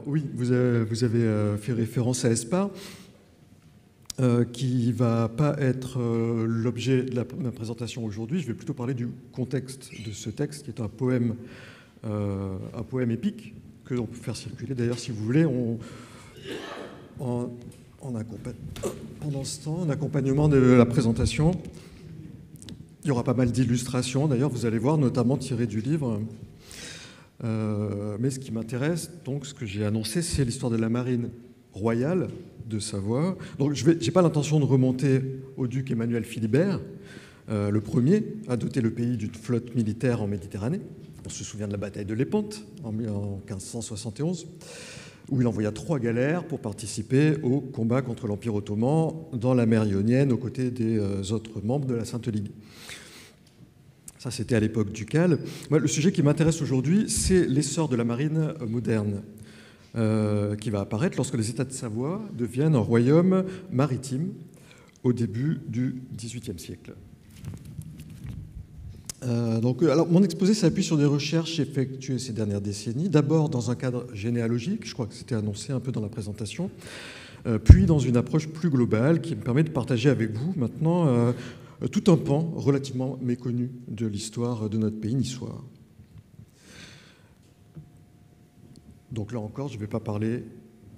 oui, vous avez fait référence à ESPA, qui ne va pas être l'objet de ma présentation aujourd'hui. Je vais plutôt parler du contexte de ce texte, qui est un poème épique, que l'on peut faire circuler, d'ailleurs, si vous voulez, pendant ce temps, en accompagnement de la présentation. Il y aura pas mal d'illustrations, d'ailleurs, vous allez voir, notamment tirées du livre. Mais ce qui m'intéresse, donc, ce que j'ai annoncé, c'est l'histoire de la marine royale de Savoie. Donc, je n'ai pas l'intention de remonter au duc Emmanuel Philibert, le premier à doter le pays d'une flotte militaire en Méditerranée. On se souvient de la bataille de Lépante en 1571, où il envoya 3 galères pour participer au combat contre l'Empire ottoman dans la mer Ionienne, aux côtés des autres membres de la Sainte Ligue. Ça, c'était à l'époque ducale. Moi, le sujet qui m'intéresse aujourd'hui, c'est l'essor de la marine moderne, qui va apparaître lorsque les États de Savoie deviennent un royaume maritime au début du XVIIIe siècle. Alors, mon exposé s'appuie sur des recherches effectuées ces dernières décennies, d'abord dans un cadre généalogique, je crois que c'était annoncé un peu dans la présentation, puis dans une approche plus globale qui me permet de partager avec vous maintenant tout un pan relativement méconnu de l'histoire de notre pays niçois. Donc là encore, je ne vais pas parler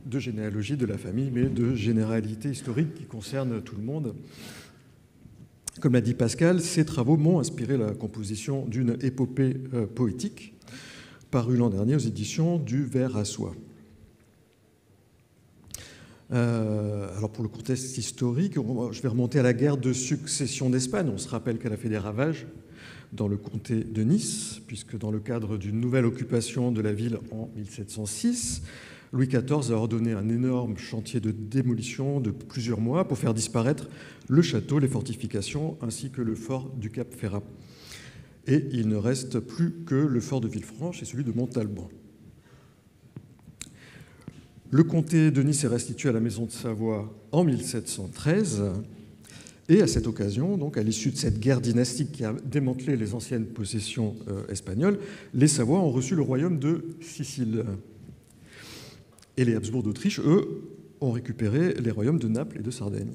de généalogie de la famille, mais de généralité historique qui concerne tout le monde. Comme l'a dit Pascal, ces travaux m'ont inspiré la composition d'une épopée poétique parue l'an dernier aux éditions du Ver à Soie. Alors pour le contexte historique, je vais remonter à la guerre de succession d'Espagne. On se rappelle qu'elle a fait des ravages dans le comté de Nice, puisque dans le cadre d'une nouvelle occupation de la ville en 1706, Louis XIV a ordonné un énorme chantier de démolition de plusieurs mois pour faire disparaître le château, les fortifications, ainsi que le fort du Cap Ferrat. Et il ne reste plus que le fort de Villefranche et celui de Montalban. Le comté de Nice est restitué à la Maison de Savoie en 1713. Et à cette occasion, donc à l'issue de cette guerre dynastique qui a démantelé les anciennes possessions espagnoles, les Savoies ont reçu le royaume de Sicile. Et les Habsbourg d'Autriche, eux, ont récupéré les royaumes de Naples et de Sardaigne.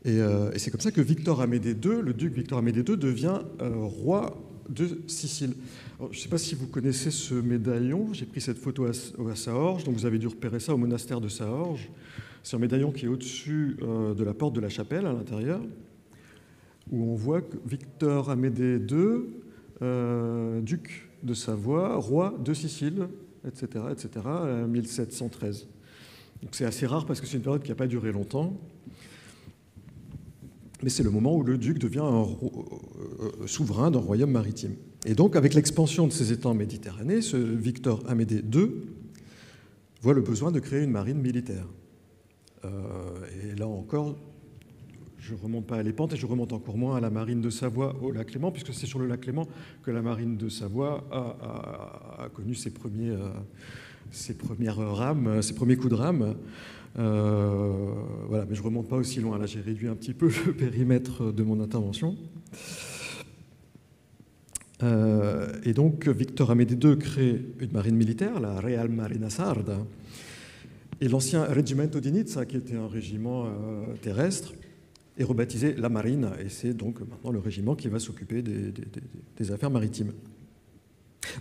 Et c'est comme ça que Victor Amédée II, le duc Victor Amédée II, devient roi de Sicile. Alors, je ne sais pas si vous connaissez ce médaillon. J'ai pris cette photo à Saorge, donc vous avez dû repérer ça au monastère de Saorge. C'est un médaillon qui est au-dessus de la porte de la chapelle, à l'intérieur, où on voit que Victor Amédée II, duc de Savoie, roi de Sicile, etc., 1713. Donc c'est assez rare parce que c'est une période qui n'a pas duré longtemps. Mais c'est le moment où le duc devient un souverain d'un royaume maritime. Et donc, avec l'expansion de ces étangs méditerranéens, ce Victor Amédée II voit le besoin de créer une marine militaire. Et là encore, je ne remonte pas à Lépante et je remonte encore moins à la marine de Savoie au lac Léman, puisque c'est sur le lac Léman que la marine de Savoie a connu ses premières rames, ses premiers coups de rame. Voilà, mais je ne remonte pas aussi loin. Là, j'ai réduit un petit peu le périmètre de mon intervention. Et donc, Victor Amédée II crée une marine militaire, la Real Marina Sarda, et l'ancien Reggimento di Nizza, qui était un régiment terrestre, est rebaptisé la Marine, et c'est donc maintenant le régiment qui va s'occuper des affaires maritimes.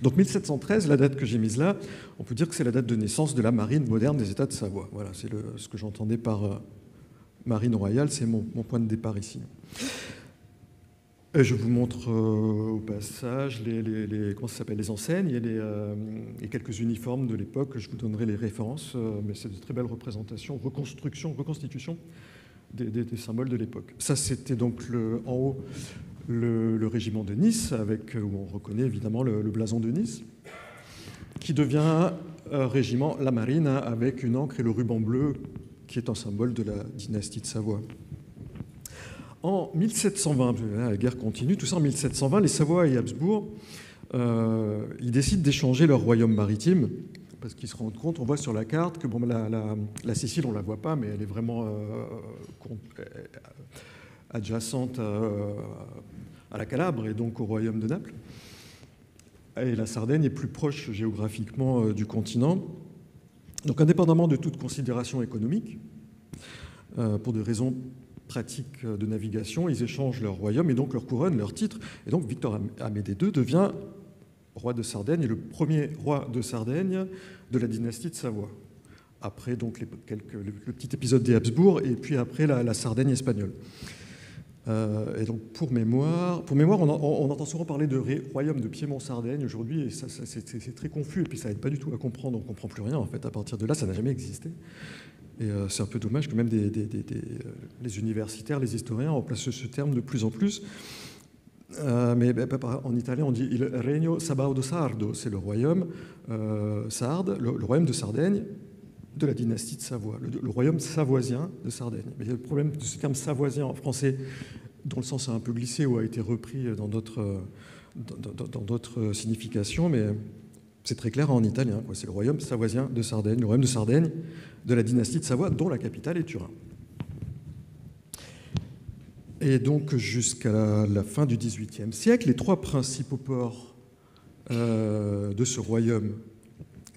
Donc 1713, la date que j'ai mise là, on peut dire que c'est la date de naissance de la marine moderne des États de Savoie. Voilà, c'est ce que j'entendais par marine royale, c'est mon point de départ ici. Et je vous montre au passage les enseignes et quelques uniformes de l'époque. Je vous donnerai les références, mais c'est de très belles représentations, reconstitution des symboles de l'époque. Ça, c'était donc en haut le régiment de Nice, où on reconnaît évidemment le blason de Nice, qui devient régiment La Marine, avec une ancre et le ruban bleu, qui est un symbole de la dynastie de Savoie. En 1720, la guerre continue, tout ça en 1720, les Savoie et Habsbourg, ils décident d'échanger leur royaume maritime, parce qu'ils se rendent compte, on voit sur la carte que bon, la Sicile, on ne la voit pas, mais elle est vraiment adjacente à la Calabre et donc au royaume de Naples. Et la Sardaigne est plus proche géographiquement du continent. Donc, indépendamment de toute considération économique, pour des raisons pratiques de navigation, ils échangent leur royaume et donc leur couronne, leur titre. Et donc, Victor Amédée II devient roi de Sardaigne et le premier roi de Sardaigne de la dynastie de Savoie. Après donc le petit épisode des Habsbourg et puis après la Sardaigne espagnole. Et donc pour mémoire on entend souvent parler de royaume de Piémont-Sardaigne aujourd'hui, et ça c'est très confus, et puis ça n'aide pas du tout à comprendre, on ne comprend plus rien en fait. À partir de là, ça n'a jamais existé. Et c'est un peu dommage que même les universitaires, les historiens remplacent ce terme de plus en plus. Mais en italien, on dit il Regno Sabaudo Sardo, c'est le royaume sarde, le royaume de Sardaigne de la dynastie de Savoie, le royaume savoisien de Sardaigne. Mais le problème de ce terme savoisien en français, dont le sens a un peu glissé ou a été repris dans d'autres significations, mais c'est très clair en italien, quoi. C'est le royaume savoisien de Sardaigne, le royaume de Sardaigne de la dynastie de Savoie, dont la capitale est Turin. Et donc, jusqu'à la fin du XVIIIe siècle, les trois principaux ports de ce royaume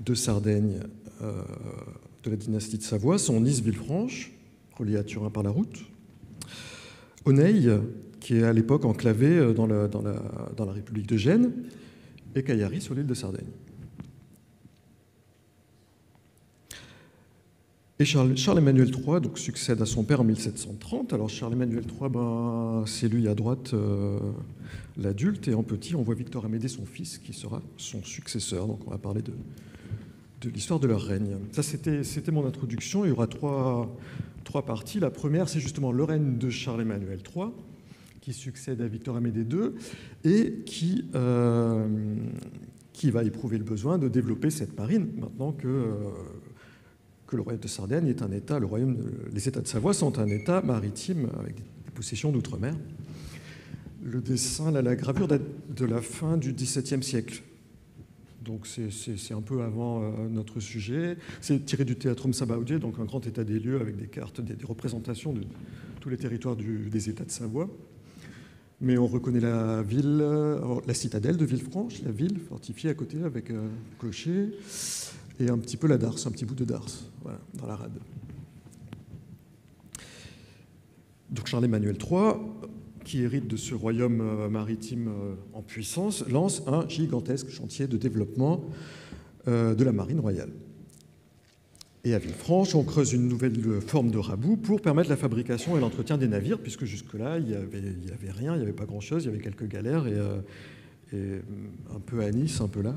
de Sardaigne de la dynastie de Savoie sont Nice-Villefranche, relié à Turin par la route, Oneil, qui est à l'époque enclavé dans la République de Gênes, et Cagliari, sur l'île de Sardaigne. Et Charles-Emmanuel III donc, succède à son père en 1730. Alors Charles-Emmanuel III, c'est lui à droite, l'adulte, et en petit, on voit Victor Amédée, son fils, qui sera son successeur. Donc on va parler de l'histoire de leur règne. Ça, c'était mon introduction. Il y aura trois parties. La première, c'est justement le règne de Charles-Emmanuel III, qui succède à Victor Amédée II, et qui va éprouver le besoin de développer cette marine, maintenant que le royaume de Sardaigne est un État, les États de Savoie sont un État maritime avec des possessions d'outre-mer. Le dessin, la gravure date de la fin du XVIIe siècle. Donc c'est un peu avant notre sujet. C'est tiré du Theatrum Sabaudiae, donc un grand état des lieux avec des cartes, des représentations de tous les territoires des États de Savoie. Mais on reconnaît la ville, la citadelle de Villefranche, la ville fortifiée à côté avec un clocher, et un petit peu la darse, un petit bout de darse, voilà, dans la rade. Donc Charles-Emmanuel III, qui hérite de ce royaume maritime en puissance, lance un gigantesque chantier de développement de la marine royale. Et à Villefranche, on creuse une nouvelle forme de rabout pour permettre la fabrication et l'entretien des navires, puisque jusque-là, il n'y avait rien, il n'y avait pas grand-chose, il y avait quelques galères, et un peu à Nice, un peu là.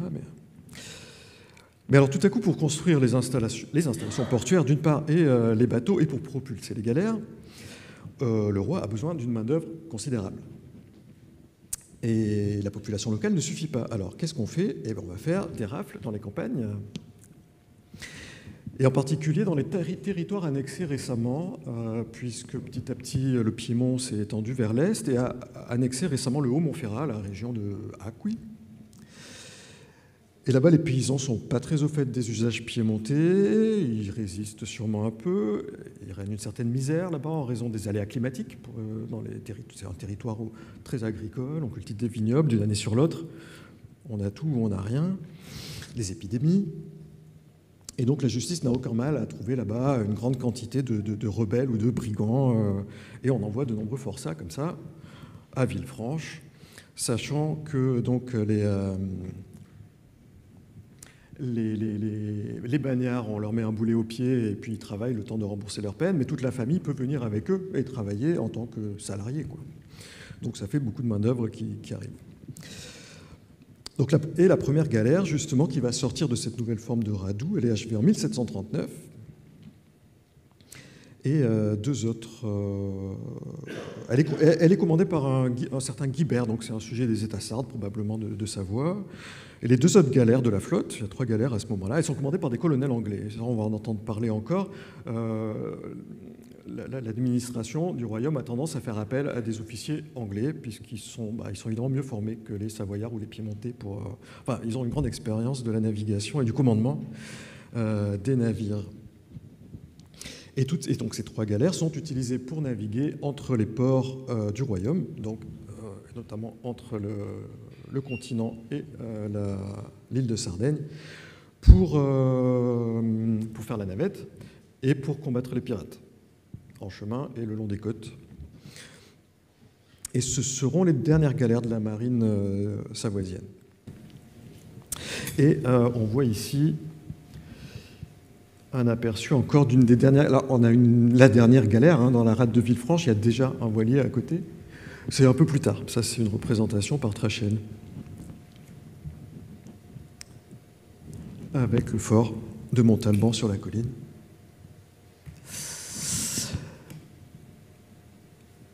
Mais alors tout à coup, pour construire les installations portuaires d'une part et les bateaux, et pour propulser les galères, le roi a besoin d'une main-d'œuvre considérable. Et la population locale ne suffit pas. Alors qu'est-ce qu'on fait ? Eh bien, on va faire des rafles dans les campagnes, et en particulier dans les territoires annexés récemment, puisque petit à petit le Piémont s'est étendu vers l'est et a annexé récemment le Haut-Montferrat, la région de Acqui. Et là-bas, les paysans ne sont pas très au fait des usages piémontais, ils résistent sûrement un peu, il règne une certaine misère là-bas en raison des aléas climatiques. C'est un territoire très agricole, on cultive des vignobles d'une année sur l'autre, on a tout ou on n'a rien, les épidémies. Et donc la justice n'a aucun mal à trouver là-bas une grande quantité de rebelles ou de brigands, et on envoie de nombreux forçats comme ça à Villefranche, sachant que donc les bagnards, on leur met un boulet au pied et puis ils travaillent le temps de rembourser leur peine, mais toute la famille peut venir avec eux et travailler en tant que salariés, quoi. Donc ça fait beaucoup de main-d'œuvre qui arrive. Donc la première galère, justement, qui va sortir de cette nouvelle forme de radout, elle est achevée en 1739. Et deux autres... elle est commandée par un certain Guibert, donc c'est un sujet des États sardes, probablement de Savoie. Et les deux autres galères de la flotte, il y a 3 galères à ce moment-là, elles sont commandées par des colonels anglais. Ça, on va en entendre parler encore. L'administration du royaume a tendance à faire appel à des officiers anglais, puisqu'ils sont évidemment mieux formés que les Savoyards ou les Piémontais. Ils ont une grande expérience de la navigation et du commandement des navires. Et donc ces 3 galères sont utilisées pour naviguer entre les ports du royaume, donc notamment entre le continent et l'île de Sardaigne, pour faire la navette et pour combattre les pirates, en chemin et le long des côtes. Et ce seront les dernières galères de la marine savoisienne. Et on voit ici un aperçu encore d'une des dernières. Là, on a la dernière galère, hein, dans la rade de Villefranche, il y a déjà un voilier à côté. C'est un peu plus tard, ça c'est une représentation par Trachel, avec le fort de Montalban sur la colline.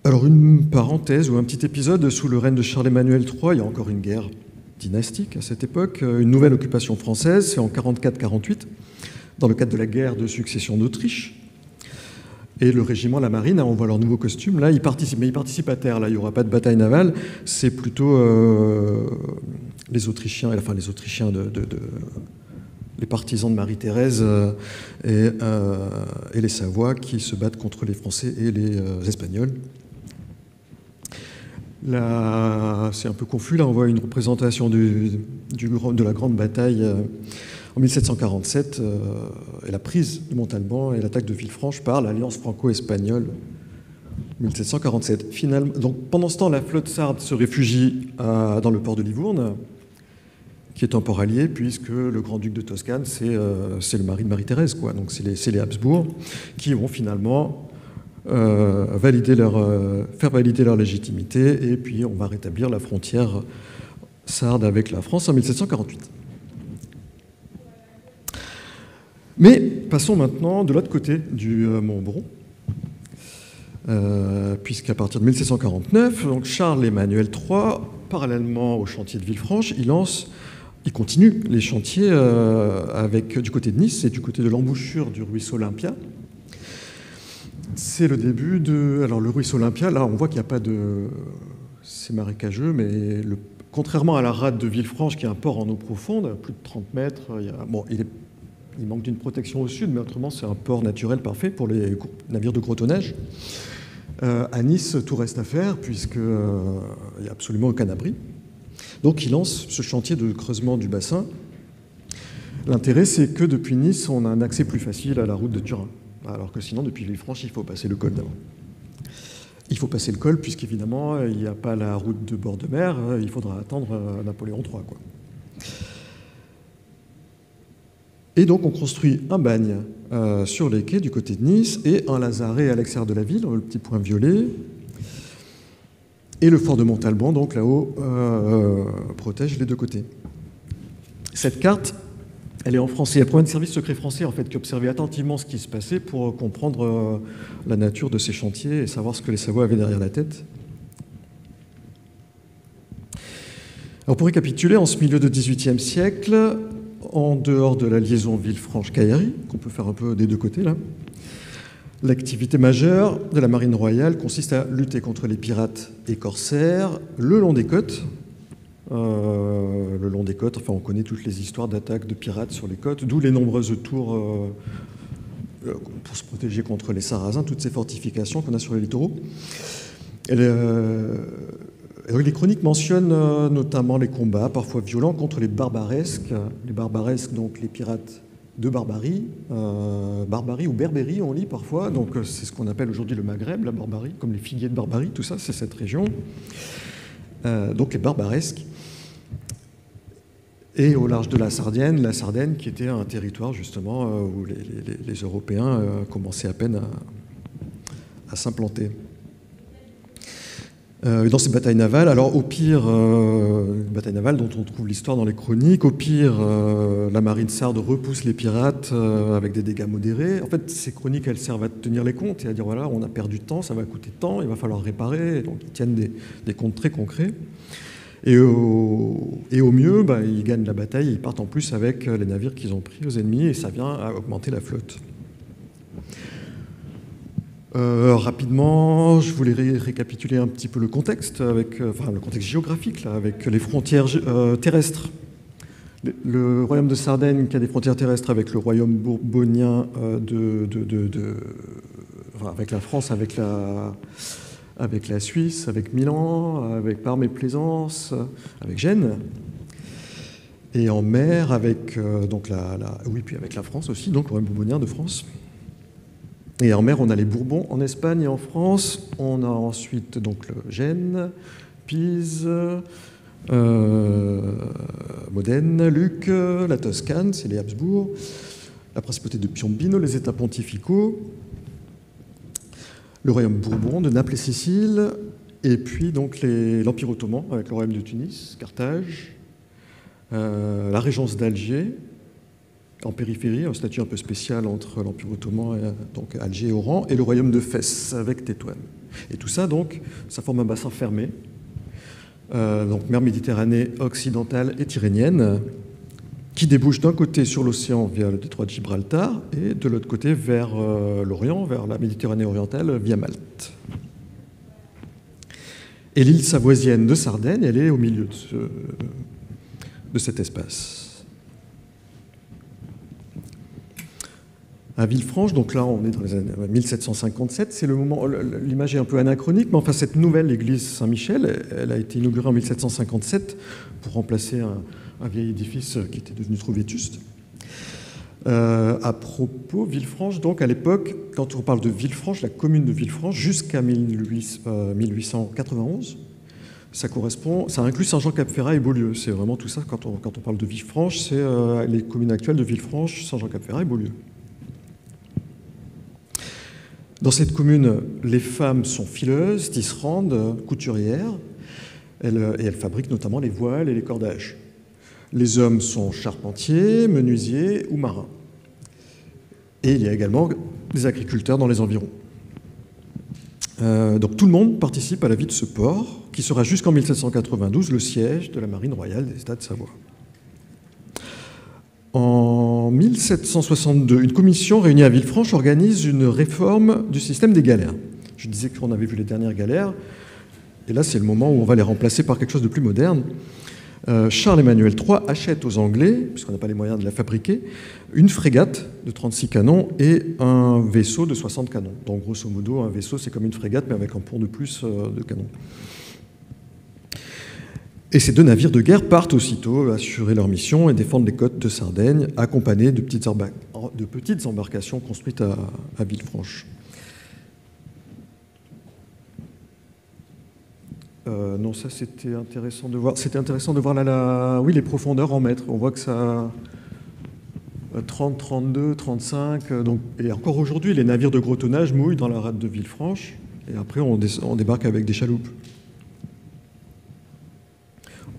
Alors une parenthèse ou un petit épisode, sous le règne de Charles-Emmanuel III, il y a encore une guerre dynastique à cette époque, une nouvelle occupation française, c'est en 44-48, dans le cadre de la guerre de succession d'Autriche. Et le régiment, la marine, on voit leur nouveau costume, là, ils participent, mais ils participent à terre, là, il n'y aura pas de bataille navale, c'est plutôt les Autrichiens, enfin les Autrichiens les partisans de Marie-Thérèse et les Savoie qui se battent contre les Français et les Espagnols. Là, c'est un peu confus, là on voit une représentation de la grande bataille en 1747 et la prise de Montalban et l'attaque de Villefranche par l'alliance franco-espagnole 1747. Finalement, donc, pendant ce temps, la flotte sarde se réfugie dans le port de Livourne, qui est un port allié, puisque le grand-duc de Toscane, c'est le mari de Marie-Thérèse, quoi. Donc c'est les Habsbourg qui vont finalement faire valider leur légitimité, et puis on va rétablir la frontière sarde avec la France en 1748. Mais passons maintenant de l'autre côté du Mont-Bron, puisqu'à partir de 1749, donc Charles-Emmanuel III, parallèlement au chantier de Villefranche, il continue les chantiers du côté de Nice et du côté de l'embouchure du ruisseau Olympia. C'est le début de... Alors le ruisseau Olympia, là on voit qu'il n'y a pas de... C'est marécageux, mais contrairement à la rade de Villefranche, qui est un port en eau profonde, plus de 30 mètres, bon, il manque d'une protection au sud, mais autrement c'est un port naturel parfait pour les navires de gros tonnage. À Nice, tout reste à faire, puisqu'il n'y a absolument aucun abri. Donc il lance ce chantier de creusement du bassin. L'intérêt, c'est que depuis Nice, on a un accès plus facile à la route de Turin, alors que sinon, depuis Villefranche, il faut passer le col d'avant. Il faut passer le col, puisqu'évidemment, il n'y a pas la route de bord de mer, il faudra attendre Napoléon III, quoi. Et donc on construit un bagne sur les quais du côté de Nice et un lazaret à l'extérieur de la ville, le petit point violet. Et le fort de Montalban, donc là-haut, protège les deux côtés. Cette carte, elle est en français. Il y a le problème de service secret français, en fait, qui observait attentivement ce qui se passait pour comprendre la nature de ces chantiers et savoir ce que les Savoie avaient derrière la tête. Alors pour récapituler, en ce milieu de XVIIIe siècle, en dehors de la liaison Villefranche-Caillery, qu'on peut faire un peu des deux côtés là, l'activité majeure de la marine royale consiste à lutter contre les pirates et corsaires le long des côtes. Enfin on connaît toutes les histoires d'attaques de pirates sur les côtes, d'où les nombreuses tours pour se protéger contre les Sarrasins, toutes ces fortifications qu'on a sur les littoraux. Les chroniques mentionnent notamment les combats, parfois violents, contre les barbaresques. Les barbaresques, donc les pirates de Barbarie, Barbarie ou Berbérie, on lit parfois. Donc c'est ce qu'on appelle aujourd'hui le Maghreb, la Barbarie, comme les figuiers de Barbarie, tout ça, c'est cette région. Donc les barbaresques. Et au large de la Sardaigne qui était un territoire justement où les Européens commençaient à peine à s'implanter. Dans ces batailles navales, alors au pire, batailles navales dont on trouve l'histoire dans les chroniques, au pire, la marine sarde repousse les pirates avec des dégâts modérés. En fait, ces chroniques, elles servent à tenir les comptes et à dire, voilà, on a perdu de temps, ça va coûter de temps, il va falloir réparer. Donc, ils tiennent des comptes très concrets. Et au mieux, ils gagnent la bataille et ils partent en plus avec les navires qu'ils ont pris aux ennemis et ça vient à augmenter la flotte. Rapidement, je voulais récapituler un petit peu le contexte, le contexte géographique, là, avec les frontières terrestres. Le royaume de Sardaigne qui a des frontières terrestres avec le royaume bourbonien avec la France, avec la Suisse, avec Milan, avec Parme et Plaisance, avec Gênes. Et en mer, avec, donc oui, puis avec la France aussi, donc le royaume bourbonien de France. Et en mer, on a les Bourbons en Espagne et en France. On a ensuite donc le Gênes, Pise, Modène, Lucques, la Toscane, c'est les Habsbourg, la principauté de Piombino, les États pontificaux, le royaume Bourbon de Naples et Sicile, et puis donc l'Empire ottoman avec le royaume de Tunis, Carthage, la régence d'Alger, en périphérie, un statut un peu spécial entre l'Empire ottoman, donc Alger et Oran, et le royaume de Fès avec Tétouan. Et tout ça, donc, ça forme un bassin fermé, donc mer Méditerranée occidentale et tyrrhénienne, qui débouche d'un côté sur l'océan via le détroit de Gibraltar et de l'autre côté vers l'Orient, vers la Méditerranée orientale via Malte. Et l'île savoisienne de Sardaigne, elle est au milieu de cet espace. À Villefranche, donc là on est dans les années 1757, c'est le moment, l'image est un peu anachronique, mais enfin cette nouvelle église Saint-Michel, elle a été inaugurée en 1757 pour remplacer un vieil édifice qui était devenu trop vétuste. À propos, Villefranche, donc à l'époque, quand on parle de Villefranche, la commune de Villefranche, jusqu'à 1891, ça inclut Saint-Jean-Cap-Ferrat et Beaulieu. C'est vraiment tout ça, quand on parle de Villefranche, c'est les communes actuelles de Villefranche, Saint-Jean-Cap-Ferrat et Beaulieu. Dans cette commune, les femmes sont fileuses, tisserandes, couturières, et elles fabriquent notamment les voiles et les cordages. Les hommes sont charpentiers, menuisiers ou marins. Et il y a également des agriculteurs dans les environs. Donc tout le monde participe à la vie de ce port, qui sera jusqu'en 1792 le siège de la marine royale des États de Savoie. En 1762, une commission réunie à Villefranche organise une réforme du système des galères. Je disais qu'on avait vu les dernières galères, et là c'est le moment où on va les remplacer par quelque chose de plus moderne. Charles-Emmanuel III achète aux Anglais, puisqu'on n'a pas les moyens de la fabriquer, une frégate de 36 canons et un vaisseau de 60 canons. Donc grosso modo, un vaisseau c'est comme une frégate, mais avec un pont de plus de canons. Et ces deux navires de guerre partent aussitôt assurer leur mission et défendre les côtes de Sardaigne, accompagnés de petites embarcations construites à Villefranche. Non, ça c'était intéressant de voir. C'était intéressant de voir là, oui, les profondeurs en mètres. On voit que ça 30, 32, 35. Donc, et encore aujourd'hui, les navires de gros tonnage mouillent dans la rade de Villefranche. Et après, on débarque avec des chaloupes.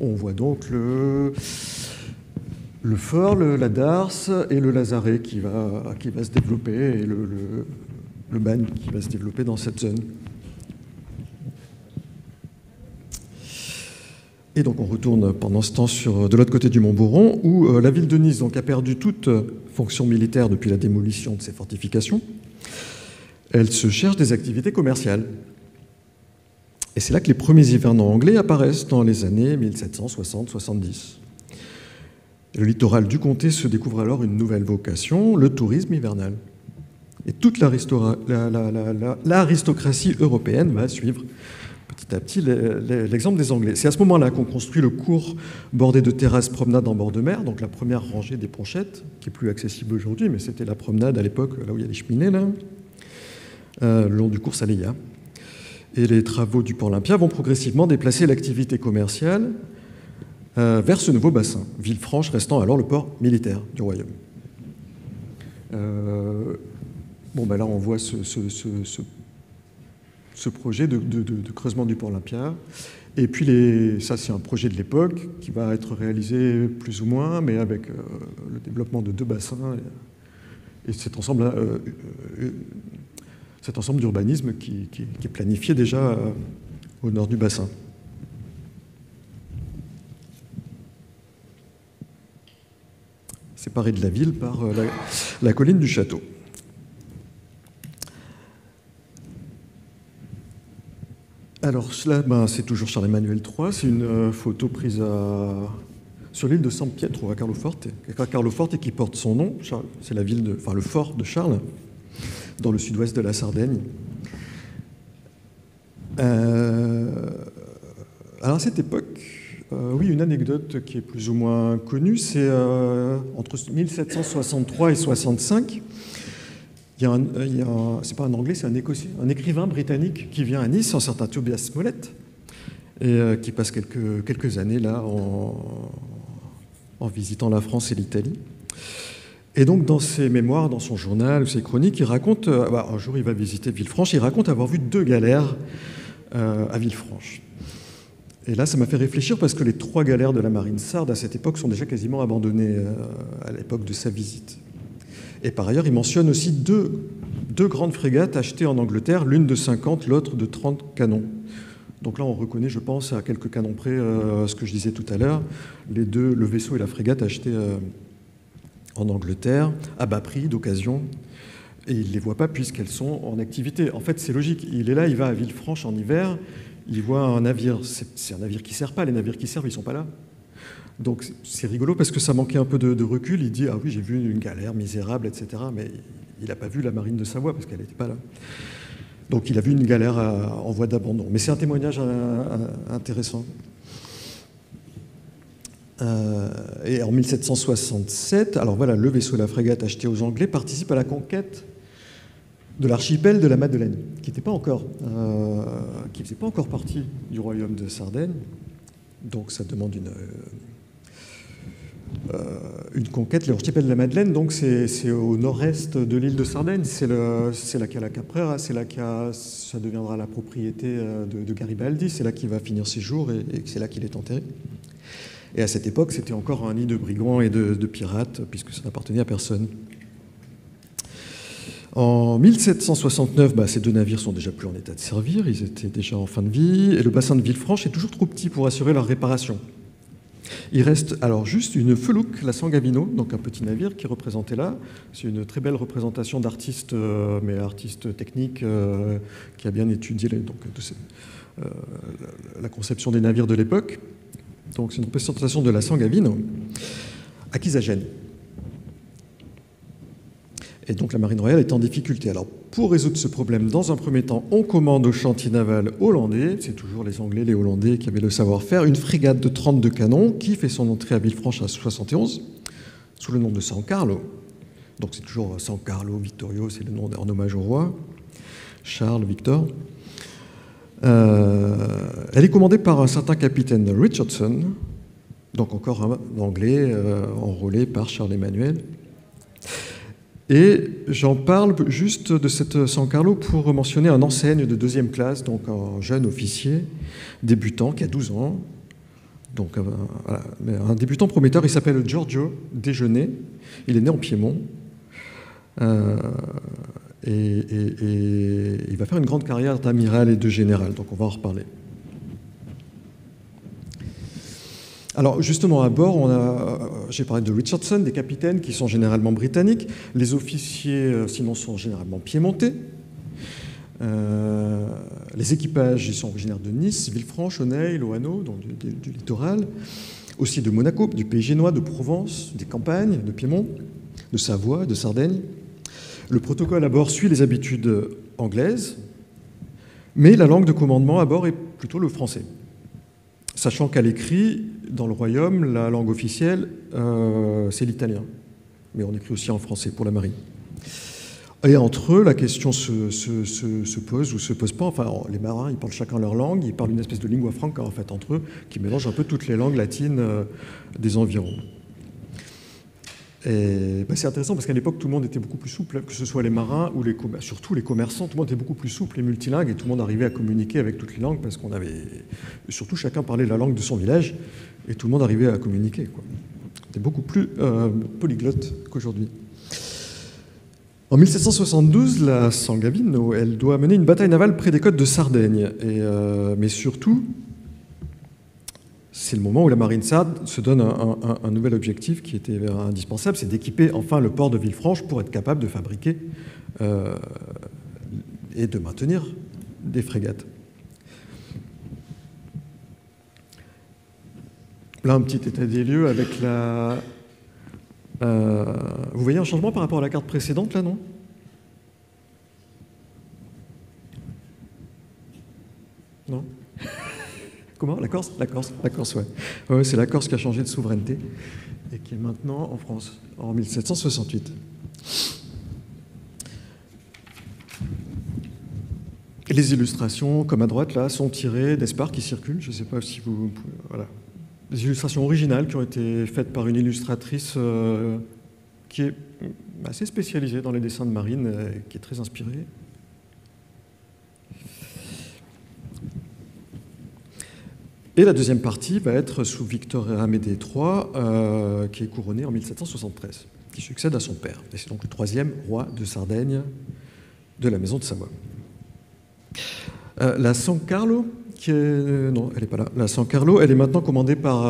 On voit donc le fort, la darse et le lazaret qui va se développer, et le bagne qui va se développer dans cette zone. Et donc on retourne pendant ce temps de l'autre côté du Mont-Boron, où la ville de Nice donc, a perdu toute fonction militaire depuis la démolition de ses fortifications. Elle se cherche des activités commerciales. Et c'est là que les premiers hivernants anglais apparaissent dans les années 1760-70. Le littoral du comté se découvre alors une nouvelle vocation, le tourisme hivernal. Et toute l'aristocratie européenne va suivre petit à petit l'exemple des Anglais. C'est à ce moment-là qu'on construit le cours bordé de terrasses promenades en bord de mer, donc la première rangée des Ponchettes, qui est plus accessible aujourd'hui, mais c'était la promenade à l'époque, là où il y a les cheminées, là, le long du cours Saléya. Et les travaux du Port Olympia vont progressivement déplacer l'activité commerciale vers ce nouveau bassin, Villefranche restant alors le port militaire du royaume. Bon, ben là, on voit ce projet de creusement du Port Olympia. Et puis, ça, c'est un projet de l'époque qui va être réalisé plus ou moins, mais avec le développement de deux bassins et cet ensemble d'urbanisme qui est planifié déjà au nord du bassin. Séparé de la ville par la colline du château. Alors cela, c'est toujours Charles-Emmanuel III, c'est une photo prise sur l'île de San Pietro à Carloforte, et qui porte son nom. C'est le fort de Charles, dans le sud-ouest de la Sardaigne. Alors à cette époque, Oui, une anecdote qui est plus ou moins connue, c'est entre 1763 et 65, c'est pas un Anglais, c'est un Écossais, un écrivain britannique qui vient à Nice, un certain Tobias Smollett, et qui passe quelques années là en visitant la France et l'Italie. Et donc, dans ses mémoires, dans son journal, ses chroniques, il raconte, un jour, il va visiter Villefranche, il raconte avoir vu 2 galères à Villefranche. Et là, ça m'a fait réfléchir parce que les 3 galères de la marine sarde, à cette époque, sont déjà quasiment abandonnées à l'époque de sa visite. Et par ailleurs, il mentionne aussi deux grandes frégates achetées en Angleterre, l'une de 50, l'autre de 30 canons. Donc là, on reconnaît, je pense, à quelques canons près ce que je disais tout à l'heure, le vaisseau et la frégate achetés en Angleterre, à bas prix, d'occasion, et il ne les voit pas puisqu'elles sont en activité. En fait, c'est logique. Il est là, il va à Villefranche en hiver, il voit un navire. C'est un navire qui ne sert pas. Les navires qui servent, ils ne sont pas là. Donc c'est rigolo parce que ça manquait un peu de recul. Il dit « Ah oui, j'ai vu une galère misérable, etc. » Mais il n'a pas vu la marine de Savoie parce qu'elle n'était pas là. Donc il a vu une galère en voie d'abandon. Mais c'est un témoignage intéressant. Et en 1767, alors voilà, le vaisseau et la frégate achetés aux Anglais participent à la conquête de l'archipel de la Madeleine, qui ne faisait pas encore partie du royaume de Sardaigne. Donc ça demande une conquête. L'archipel de la Madeleine, donc c'est au nord-est de l'île de Sardaigne. C'est là qu'il y a la Caprera, c'est là ça deviendra la propriété de Garibaldi, c'est là qu'il va finir ses jours et c'est là qu'il est enterré. Et à cette époque, c'était encore un nid de brigands et de pirates, puisque ça n'appartenait à personne. En 1769, ces 2 navires sont déjà plus en état de servir, ils étaient déjà en fin de vie, et le bassin de Villefranche est toujours trop petit pour assurer leur réparation. Il reste alors juste une felouque, la San Gavino, donc un petit navire qui est représenté là. C'est une très belle représentation d'artiste, mais artiste technique qui a bien étudié la conception des navires de l'époque. Donc c'est une représentation de la San Gavino, acquise à Gênes. Et donc la marine royale est en difficulté. Alors pour résoudre ce problème, dans un premier temps, on commande au chantier naval hollandais, c'est toujours les Anglais, les Hollandais qui avaient le savoir-faire, une frégate de 32 canons qui fait son entrée à Villefranche à 71, sous le nom de San Carlo. Donc c'est toujours San Carlo Vittorio, c'est le nom en hommage au roi, Charles Victor. Elle est commandée par un certain capitaine Richardson, donc encore un Anglais enrôlé par Charles-Emmanuel. Et j'en parle juste de cette San Carlo pour mentionner un enseigne de 2e classe, donc un jeune officier débutant qui a 12 ans. Donc voilà, un débutant prometteur, il s'appelle Giorgio Déjeuner, il est né en Piémont. Et il va faire une grande carrière d'amiral et de général, donc on va en reparler. Alors justement, à bord, j'ai parlé de Richardson, des capitaines qui sont généralement britanniques, les officiers sinon sont généralement piémontais, les équipages ils sont originaires de Nice, Villefranche, Aunay, Loano, donc du littoral, aussi de Monaco, du Pays génois, de Provence, des campagnes, de Piémont, de Savoie, de Sardaigne. Le protocole à bord suit les habitudes anglaises, mais la langue de commandement à bord est plutôt le français. Sachant qu'à l'écrit, dans le royaume, la langue officielle, c'est l'italien. Mais on écrit aussi en français pour la marine. Et entre eux, la question se pose ou se pose pas. Enfin, les marins, ils parlent chacun leur langue, ils parlent une espèce de lingua franca, en fait, entre eux, qui mélange un peu toutes les langues latines des environs. Et c'est intéressant parce qu'à l'époque, tout le monde était beaucoup plus souple, que ce soit les marins ou surtout les commerçants, tout le monde était beaucoup plus souple et multilingue et tout le monde arrivait à communiquer avec toutes les langues parce qu'on avait... Surtout, chacun parlait la langue de son village et tout le monde arrivait à communiquer, quoi. C'était beaucoup plus polyglotte qu'aujourd'hui. En 1772, la San Gavino, elle doit mener une bataille navale près des côtes de Sardaigne. Mais surtout, c'est le moment où la marine sarde se donne un nouvel objectif qui était indispensable, c'est d'équiper enfin le port de Villefranche pour être capable de fabriquer et de maintenir des frégates. Là, un petit état des lieux avec la... vous voyez un changement par rapport à la carte précédente, là, non? Non? Comment? La Corse? La Corse, ouais. Ouais, c'est la Corse qui a changé de souveraineté et qui est maintenant en France, en 1768. Et les illustrations, comme à droite, là, sont tirées d'Espars qui circulent. Je ne sais pas si vous... Voilà. Des illustrations originales qui ont été faites par une illustratrice qui est assez spécialisée dans les dessins de marine, qui est très inspirée. Et la deuxième partie va être sous Victor Amédée III, qui est couronné en 1773, qui succède à son père. Et c'est donc le troisième roi de Sardaigne de la Maison de Savoie. La San Carlo, non, elle n'est pas là. La San Carlo, elle est maintenant commandée par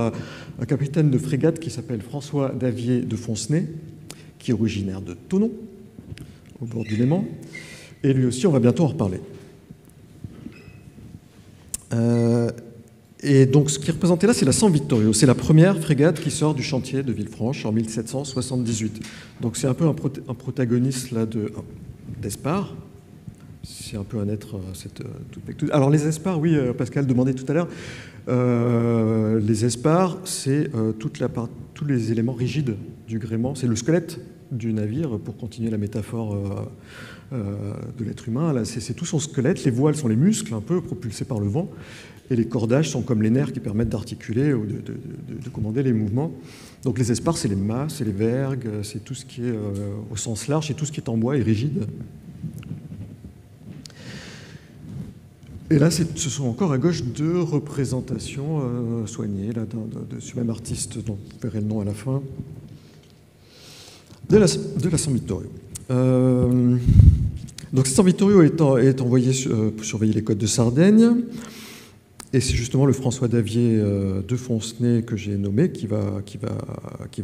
un capitaine de frégate qui s'appelle François Davier de Foncenay, qui est originaire de Thonon, au bord du Léman. Et lui aussi, on va bientôt en reparler. Et donc, ce qui est représenté là, c'est la San Vittorio. C'est la première frégate qui sort du chantier de Villefranche en 1778. Donc, c'est un peu un protagoniste là d'Espars. C'est un peu un être... Alors, les Espars, oui, Pascal demandait tout à l'heure. Les Espars, c'est tous les éléments rigides du gréement. C'est le squelette du navire, pour continuer la métaphore de l'être humain. Là, c'est tout son squelette. Les voiles sont les muscles, un peu propulsés par le vent. Et les cordages sont comme les nerfs qui permettent d'articuler ou de commander les mouvements. Donc les espars, c'est les mâts, c'est les vergues, c'est tout ce qui est au sens large, c'est tout ce qui est en bois et rigide. Et là, ce sont encore à gauche deux représentations soignées là, de ce même artiste dont vous verrez le nom à la fin, de la San Vittorio. Donc San Vittorio est envoyé pour surveiller les côtes de Sardaigne. Et c'est justement le François Davier de Foncenay que j'ai nommé qui va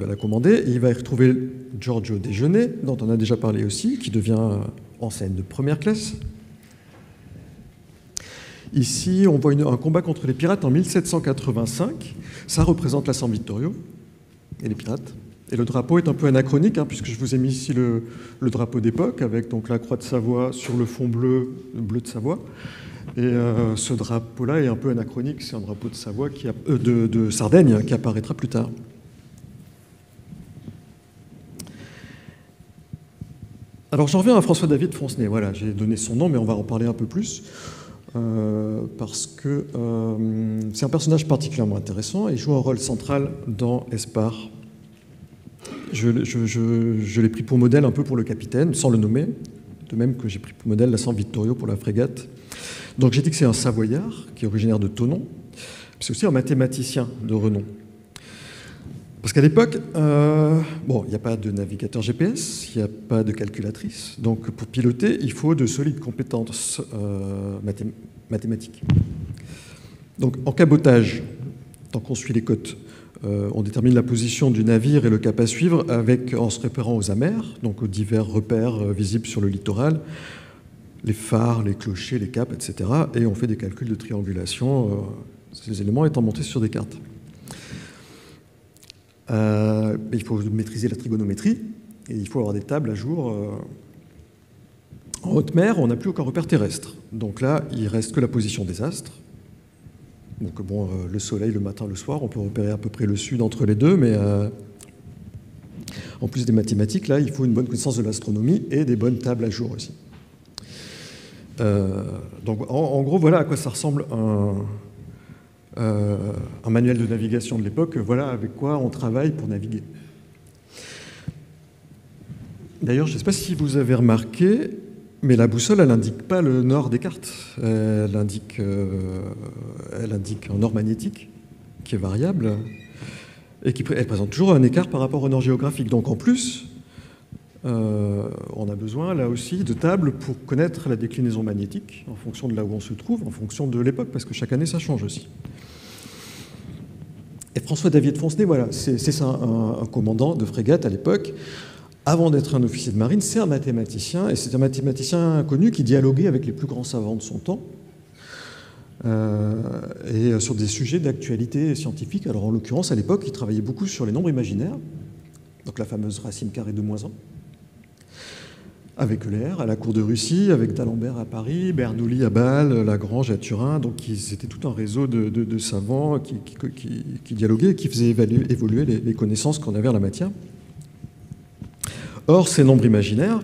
la commander. Et il va y retrouver Giorgio Déjeuner, dont on a déjà parlé aussi, qui devient enseigne de première classe. Ici, on voit un combat contre les pirates en 1785. Ça représente la San Vittorio et les pirates. Et le drapeau est un peu anachronique, hein, puisque je vous ai mis ici le drapeau d'époque, avec donc la croix de Savoie sur le fond bleu, le bleu de Savoie. Et ce drapeau-là est un peu anachronique, c'est un drapeau de Savoie de Sardaigne qui apparaîtra plus tard. Alors j'en reviens à François Davier de Foncenay. Voilà, j'ai donné son nom, mais on va en parler un peu plus, parce que c'est un personnage particulièrement intéressant et il joue un rôle central dans Espars. Je l'ai pris pour modèle un peu pour le capitaine, sans le nommer, de même que j'ai pris pour modèle la San Vittorio pour la frégate. Donc j'ai dit que c'est un Savoyard qui est originaire de Thonon, c'est aussi un mathématicien de renom. Parce qu'à l'époque, il n'y a pas de navigateur GPS, il n'y a pas de calculatrice, donc pour piloter, il faut de solides compétences mathématiques. Donc en cabotage, tant qu'on suit les côtes, on détermine la position du navire et le cap à suivre en se référant aux amers, donc aux divers repères visibles sur le littoral, les phares, les clochers, les caps, etc. Et on fait des calculs de triangulation, ces éléments étant montés sur des cartes. Il faut maîtriser la trigonométrie, et il faut avoir des tables à jour. En haute mer, on n'a plus aucun repère terrestre. Donc là, il ne reste que la position des astres. Donc bon, le soleil, le matin, le soir, on peut repérer à peu près le sud entre les deux, mais en plus des mathématiques, là, il faut une bonne connaissance de l'astronomie et des bonnes tables à jour aussi. Donc en gros, voilà à quoi ça ressemble un manuel de navigation de l'époque. Voilà avec quoi on travaille pour naviguer. D'ailleurs, je ne sais pas si vous avez remarqué, mais la boussole, elle n'indique pas le nord des cartes. Elle indique un nord magnétique qui est variable et elle présente toujours un écart par rapport au nord géographique. Donc en plus, on a besoin là aussi de tables pour connaître la déclinaison magnétique en fonction de là où on se trouve, en fonction de l'époque, parce que chaque année ça change aussi. Et François Davier de Foncenay, voilà, c'est ça, un commandant de frégate à l'époque. Avant d'être un officier de marine, c'est un mathématicien, et c'est un mathématicien connu qui dialoguait avec les plus grands savants de son temps, et sur des sujets d'actualité scientifique. Alors en l'occurrence, à l'époque, il travaillait beaucoup sur les nombres imaginaires, donc la fameuse racine carrée de -1. avec Euler à la cour de Russie, avec d'Alembert à Paris, Bernoulli à Bâle, Lagrange à Turin. Donc c'était tout un réseau de savants qui dialoguaient et qui faisaient évoluer les connaissances qu'on avait en la matière. Or, ces nombres imaginaires,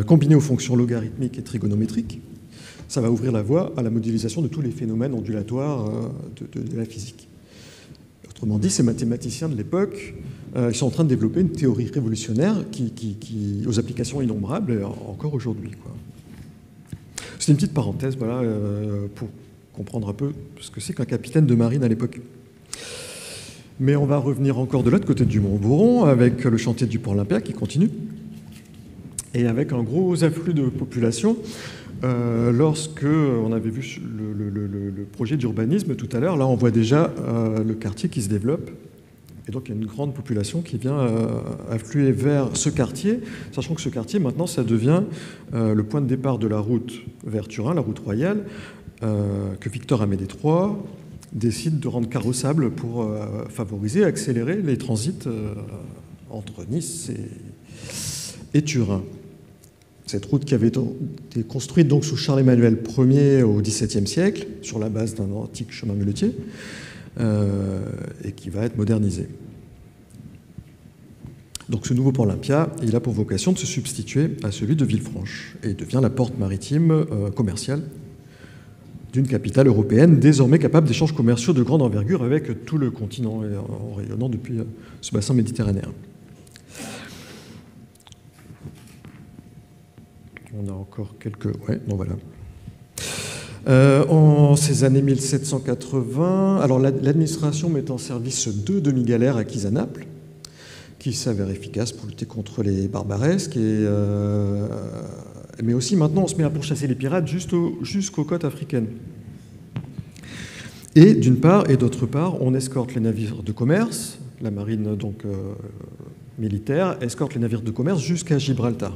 combinés aux fonctions logarithmiques et trigonométriques, ça va ouvrir la voie à la modélisation de tous les phénomènes ondulatoires de la physique. Autrement dit, ces mathématiciens de l'époque, ils sont en train de développer une théorie révolutionnaire aux applications innombrables encore aujourd'hui. C'est une petite parenthèse voilà, pour comprendre un peu ce que c'est qu'un capitaine de marine à l'époque. Mais on va revenir encore de l'autre côté du Mont Boron avec le chantier du Port Olympia qui continue et avec un gros afflux de population. Lorsque on avait vu le projet d'urbanisme tout à l'heure, là on voit déjà le quartier qui se développe. Et donc il y a une grande population qui vient affluer vers ce quartier, sachant que ce quartier maintenant ça devient le point de départ de la route vers Turin, la route royale, que Victor Amédée III décide de rendre carrossable pour favoriser, accélérer les transits entre Nice et Turin. Cette route qui avait été construite donc sous Charles-Emmanuel Ier au XVIIe siècle, sur la base d'un antique chemin muletier, et qui va être modernisée. Donc ce nouveau port Olympia, il a pour vocation de se substituer à celui de Villefranche et devient la porte maritime commerciale d'une capitale européenne désormais capable d'échanges commerciaux de grande envergure avec tout le continent en rayonnant depuis ce bassin méditerranéen. On a encore quelques... Ouais, bon voilà. En ces années 1780, alors l'administration met en service 2 demi-galères acquises à Naples, qui s'avèrent efficaces pour lutter contre les barbaresques. Mais aussi maintenant, on se met à pourchasser les pirates jusqu'aux côtes africaines. Et d'une part, et d'autre part, on escorte les navires de commerce, la marine donc militaire escorte les navires de commerce jusqu'à Gibraltar.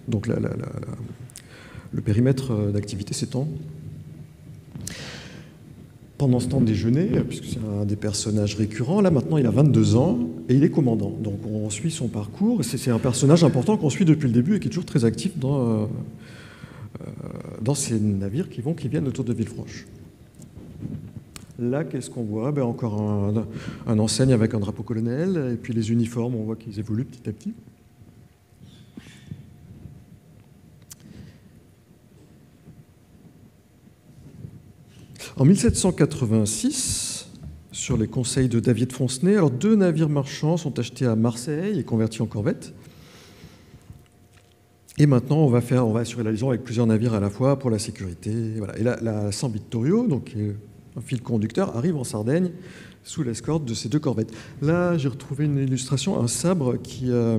Donc le périmètre d'activité s'étend. Pendant ce temps de déjeuner, puisque c'est un des personnages récurrents, là maintenant il a 22 ans et il est commandant. Donc on suit son parcours. C'est un personnage important qu'on suit depuis le début et qui est toujours très actif dans ces navires qui viennent autour de Villefranche. Là, qu'est-ce qu'on voit? Encore un enseigne avec un drapeau colonel, et puis les uniformes, on voit qu'ils évoluent petit à petit. En 1786, sur les conseils de David Fontenay, alors 2 navires marchands sont achetés à Marseille et convertis en corvettes. Et maintenant, on va assurer la liaison avec plusieurs navires à la fois pour la sécurité. Voilà. Et la San Vittorio, donc un fil conducteur, arrive en Sardaigne sous l'escorte de ces 2 corvettes. Là, j'ai retrouvé une illustration, un sabre qui a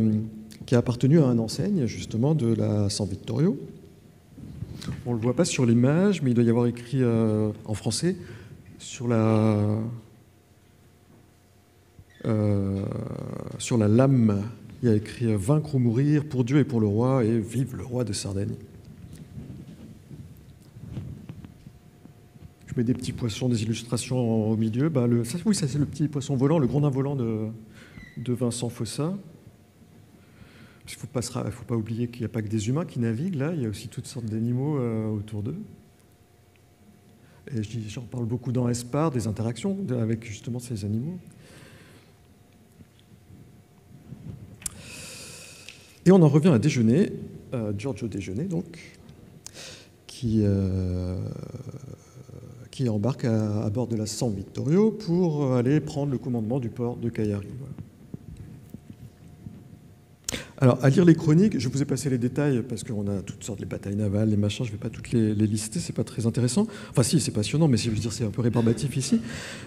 appartenu à un enseigne, justement, de la San Vittorio. On ne le voit pas sur l'image, mais il doit y avoir écrit en français sur la lame. Il y a écrit « Vaincre ou mourir pour Dieu et pour le roi » et « Vive le roi de Sardaigne ». Je mets des petits poissons, des illustrations au milieu. Ça c'est le petit poisson volant, le grondin volant de Vincent Fossa. Il ne faut pas oublier qu'il n'y a pas que des humains qui naviguent, là, il y a aussi toutes sortes d'animaux autour d'eux. Et j'en parle beaucoup dans Espar, des interactions avec justement ces animaux. Et on en revient à déjeuner, Giorgio Déjeuner, donc, qui embarque à bord de la San Vittorio pour aller prendre le commandement du port de Cagliari. Voilà. Alors, à lire les chroniques, je vous ai passé les détails parce qu'on a toutes sortes, les batailles navales, les machins, je ne vais pas toutes les lister, c'est pas très intéressant. Enfin si, c'est passionnant, mais je veux dire, c'est un peu rébarbatif ici.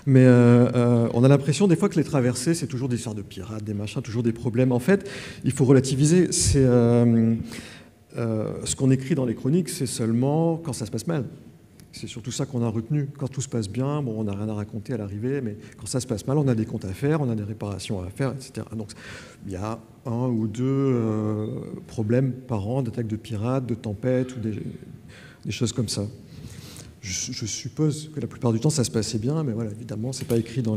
Mais on a l'impression des fois que les traversées, c'est toujours des histoires de pirates, des machins, toujours des problèmes. En fait, il faut relativiser. Ce qu'on écrit dans les chroniques, c'est seulement quand ça se passe mal. C'est surtout ça qu'on a retenu. Quand tout se passe bien, bon, on n'a rien à raconter à l'arrivée, mais quand ça se passe mal, on a des comptes à faire, on a des réparations à faire, etc. Donc il y a 1 ou 2 problèmes par an d'attaques de pirates, de tempêtes ou des choses comme ça. Je suppose que la plupart du temps, ça se passait bien, mais voilà, évidemment, ce n'est pas écrit dans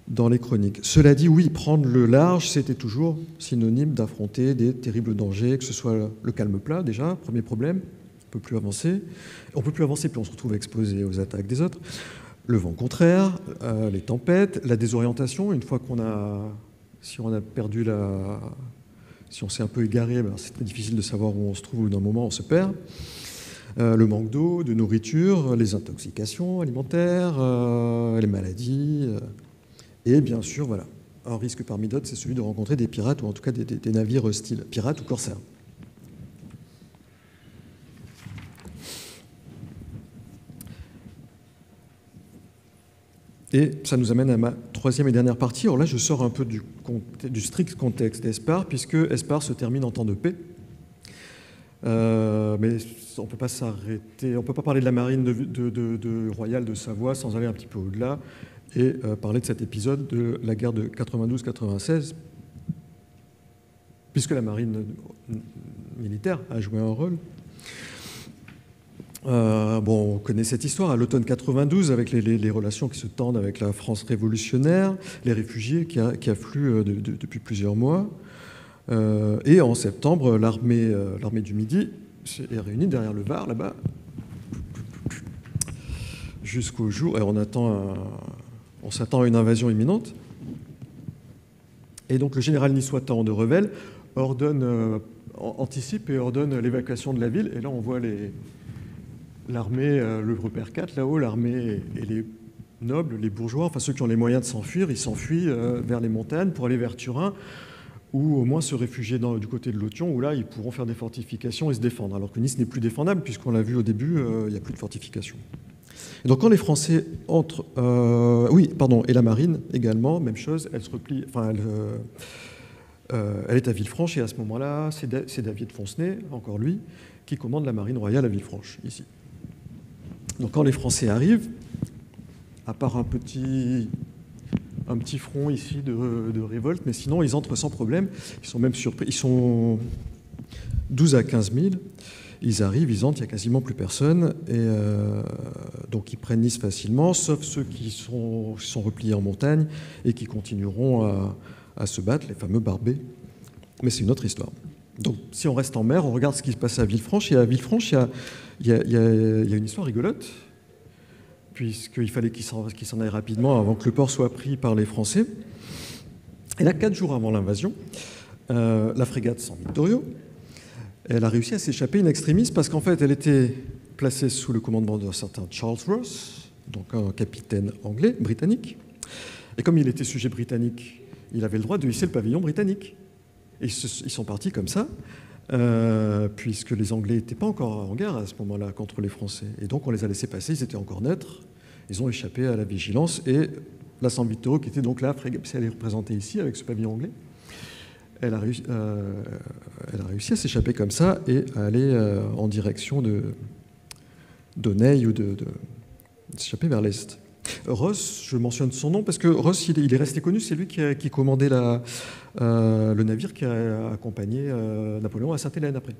dans les chroniques. Cela dit, oui, prendre le large, c'était toujours synonyme d'affronter des terribles dangers, que ce soit le calme plat, déjà, premier problème, on ne peut plus avancer. On ne peut plus avancer, puis on se retrouve exposé aux attaques des autres. Le vent contraire, les tempêtes, la désorientation, une fois qu'on a... Si on a perdu la... Si on s'est un peu égaré, ben c'est très difficile de savoir où on se trouve, ou d'un moment on se perd. Le manque d'eau, de nourriture, les intoxications alimentaires, les maladies... Et bien sûr, voilà, un risque parmi d'autres, c'est celui de rencontrer des pirates, ou en tout cas des navires hostiles, pirates ou corsaires. Et ça nous amène à ma troisième et dernière partie. Alors là, je sors un peu du strict contexte d'Espars, puisque Espars se termine en temps de paix. Mais on ne peut pas s'arrêter, on ne peut pas parler de la marine royale de Savoie sans aller un petit peu au-delà et parler de cet épisode de la guerre de 92-96, puisque la marine militaire a joué un rôle. On connaît cette histoire à l'automne 92 avec les relations qui se tendent avec la France révolutionnaire, les réfugiés qui affluent depuis plusieurs mois. Et en septembre, l'armée du Midi est réunie derrière le Var, là-bas, jusqu'au jour, et on s'attend à une invasion imminente. Et donc le général niçois de Revel anticipe et ordonne l'évacuation de la ville. Et là, on voit l'armée, le repère 4, là-haut, l'armée et les nobles, les bourgeois, enfin ceux qui ont les moyens de s'enfuir, ils s'enfuient vers les montagnes pour aller vers Turin, ou au moins se réfugier du côté de l'Authion, où là, ils pourront faire des fortifications et se défendre. Alors que Nice n'est plus défendable, puisqu'on l'a vu au début, il n'y a plus de fortifications. Et donc quand les Français entrent... et la marine également, même chose, elle se replie... Enfin, elle est à Villefranche, et à ce moment-là, c'est David Foncenay, encore lui, qui commande la marine royale à Villefranche, ici. Donc quand les Français arrivent, à part un petit front ici de révolte, mais sinon ils entrent sans problème, ils sont même surpris, ils sont 12 à 15 000, ils arrivent, ils entrent, il n'y a quasiment plus personne, et donc ils prennent Nice facilement, sauf ceux qui sont repliés en montagne et qui continueront à se battre, les fameux barbets, mais c'est une autre histoire. Donc si on reste en mer, on regarde ce qui se passe à Villefranche, et à Villefranche, il y a une histoire rigolote, puisqu'il fallait qu'ils s'en aillent rapidement avant que le port soit pris par les Français. Et là, 4 jours avant l'invasion, la frégate San Vittorio, elle a réussi à s'échapper in extremis parce qu'en fait, elle était placée sous le commandement d'un certain Charles Ross, donc un capitaine anglais, britannique. Et comme il était sujet britannique, il avait le droit de hisser le pavillon britannique. Et ils sont partis comme ça, puisque les Anglais n'étaient pas encore en guerre à ce moment-là contre les Français. Et donc on les a laissés passer, ils étaient encore neutres, ils ont échappé à la vigilance, et la San Vittorio, qui était donc là, elle est représentée ici avec ce pavillon anglais, elle a réussi à s'échapper comme ça et à aller en direction d'Oneil ou de s'échapper vers l'est. Ross, je mentionne son nom parce que Ross, il est resté connu, c'est lui qui commandait le navire qui a accompagné Napoléon à Sainte-Hélène après.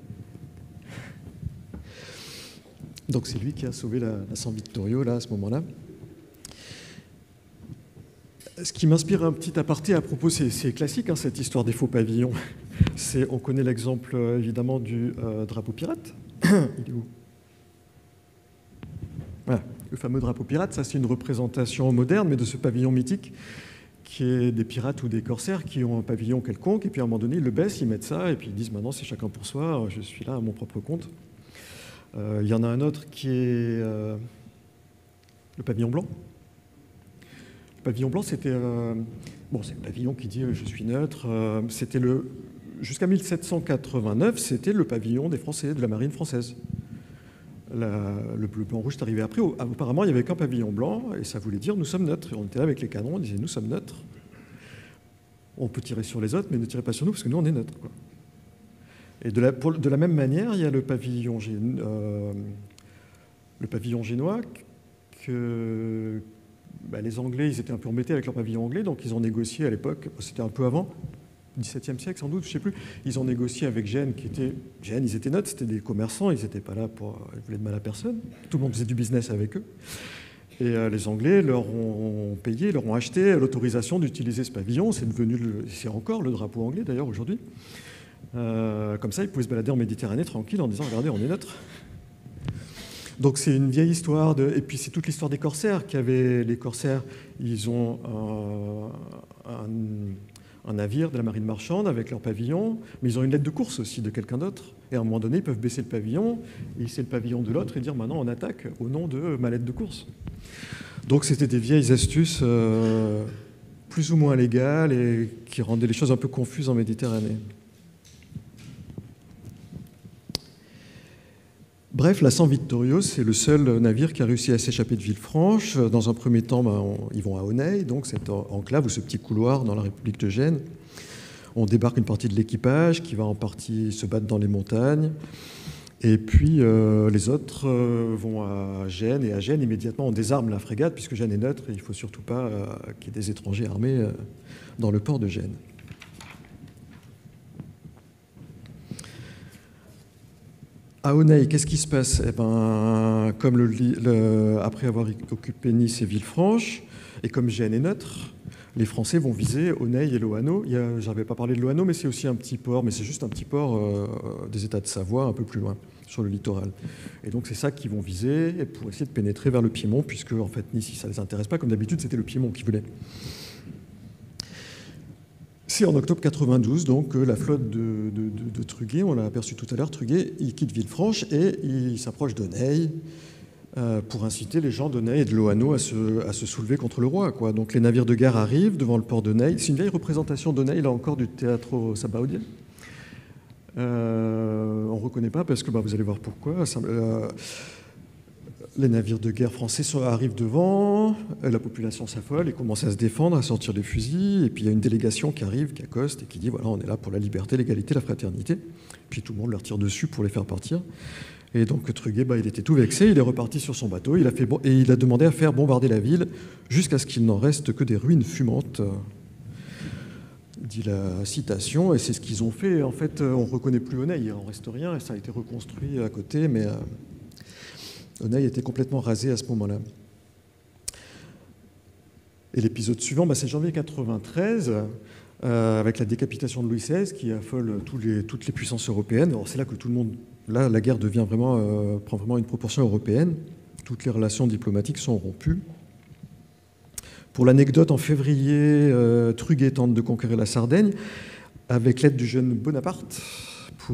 Donc c'est lui qui a sauvé la San Vittorio là, à ce moment-là. Ce qui m'inspire un petit aparté à propos, c'est classique, hein, cette histoire des faux pavillons. On connaît l'exemple évidemment du drapeau pirate. Il est où ? Voilà. Le fameux drapeau pirate, ça c'est une représentation moderne, mais de ce pavillon mythique qui est des pirates ou des corsaires qui ont un pavillon quelconque, et puis à un moment donné, ils le baissent, ils mettent ça, et puis ils disent maintenant c'est chacun pour soi, je suis là à mon propre compte. Il y en a un autre qui est le pavillon blanc. Le pavillon blanc, c'était... c'est le pavillon qui dit je suis neutre. Jusqu'à 1789, c'était le pavillon des Français, de la marine française. Le bleu, blanc, rouge est arrivé après. Apparemment, il n'y avait qu'un pavillon blanc, et ça voulait dire nous sommes neutres. On était là avec les canons, on disait nous sommes neutres. On peut tirer sur les autres, mais ne tirez pas sur nous, parce que nous, on est neutres, quoi. Et de la même manière, il y a le pavillon génois, que les Anglais, ils étaient un peu embêtés avec leur pavillon anglais, donc ils ont négocié à l'époque, c'était un peu avant, 17e siècle sans doute, je ne sais plus, ils ont négocié avec Gênes, ils étaient neutres, c'était des commerçants, ils n'étaient pas là ils voulaient de mal à personne, tout le monde faisait du business avec eux. Et les Anglais leur ont payé, leur ont acheté l'autorisation d'utiliser ce pavillon. C'est encore le drapeau anglais d'ailleurs aujourd'hui. Comme ça, ils pouvaient se balader en Méditerranée tranquille en disant « Regardez, on est neutre ». Donc c'est une vieille histoire. Et puis c'est toute l'histoire des corsaires. Les corsaires, ils ont un navire de la marine marchande avec leur pavillon, mais ils ont une lettre de course aussi de quelqu'un d'autre. Et à un moment donné, ils peuvent baisser le pavillon, et hisser le pavillon de l'autre et dire maintenant on attaque au nom de ma lettre de course. Donc c'était des vieilles astuces plus ou moins légales et qui rendaient les choses un peu confuses en Méditerranée. Bref, la San Vittorio, c'est le seul navire qui a réussi à s'échapper de Villefranche. Dans un premier temps, ils vont à Aunay, donc cette enclave ou ce petit couloir dans la République de Gênes. On débarque une partie de l'équipage qui va en partie se battre dans les montagnes. Et puis les autres vont à Gênes. Et à Gênes, immédiatement, on désarme la frégate puisque Gênes est neutre et il ne faut surtout pas qu'il y ait des étrangers armés dans le port de Gênes. À Aunay, qu'est-ce qui se passe? Eh ben, comme après avoir occupé Nice et Villefranche, et comme Gênes est neutre, les Français vont viser Aunay et Loano. Je n'avais pas parlé de Loano, mais c'est aussi un petit port, mais c'est juste un petit port des États de Savoie, un peu plus loin, sur le littoral. Et donc c'est ça qu'ils vont viser pour essayer de pénétrer vers le Piémont, puisque en fait Nice, ça ne les intéresse pas, comme d'habitude, c'était le Piémont qu'ils voulaient. C'est en octobre 92, donc la flotte de Truguet, on l'a aperçu tout à l'heure, Truguet, il quitte Villefranche et il s'approche d'Aunay pour inciter les gens d'Aunay et de Loano à se soulever contre le roi, quoi. Donc les navires de guerre arrivent devant le port d'Aunay. C'est une vieille représentation d'Aunay, là encore, du Teatro Sabaudien. On ne reconnaît pas parce que vous allez voir pourquoi. Les navires de guerre français arrivent devant, la population s'affole et commence à se défendre, à sortir les fusils. Et puis il y a une délégation qui arrive, qui accoste et qui dit voilà, on est là pour la liberté, l'égalité, la fraternité. Puis tout le monde leur tire dessus pour les faire partir. Et donc Truguet, il était tout vexé, il est reparti sur son bateau, il a demandé à faire bombarder la ville jusqu'à ce qu'il n'en reste que des ruines fumantes, dit la citation. Et c'est ce qu'ils ont fait. En fait, on ne reconnaît plus Aunay, il n'en reste rien, et ça a été reconstruit à côté, mais Aunay était complètement rasé à ce moment-là. Et l'épisode suivant, c'est janvier 93, avec la décapitation de Louis XVI, qui affole toutes les puissances européennes. Alors c'est là que tout le monde, la guerre prend vraiment une proportion européenne. Toutes les relations diplomatiques sont rompues. Pour l'anecdote, en février, Truguet tente de conquérir la Sardaigne avec l'aide du jeune Bonaparte, qui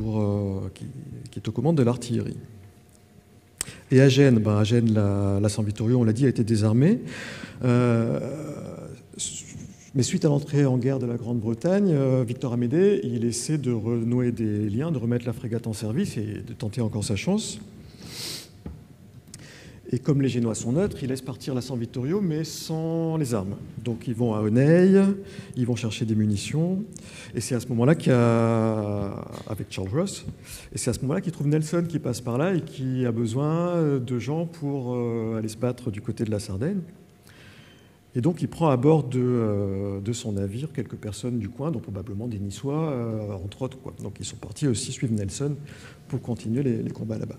est aux commandes de l'artillerie. Et à Gênes, la San Vittorio, on l'a dit, a été désarmée. Mais suite à l'entrée en guerre de la Grande-Bretagne, Victor Amédée, il essaie de renouer des liens, de remettre la frégate en service et de tenter encore sa chance. Et comme les Génois sont neutres, ils laissent partir la San Vittorio, mais sans les armes. Donc ils vont à Aunay, ils vont chercher des munitions, et c'est à ce moment-là avec Charles Ross, et c'est à ce moment-là qu'ils trouvent Nelson qui passe par là et qui a besoin de gens pour aller se battre du côté de la Sardaigne. Et donc il prend à bord de son navire quelques personnes du coin, dont probablement des Niçois, entre autres, quoi. Donc ils sont partis aussi suivre Nelson pour continuer les combats là-bas.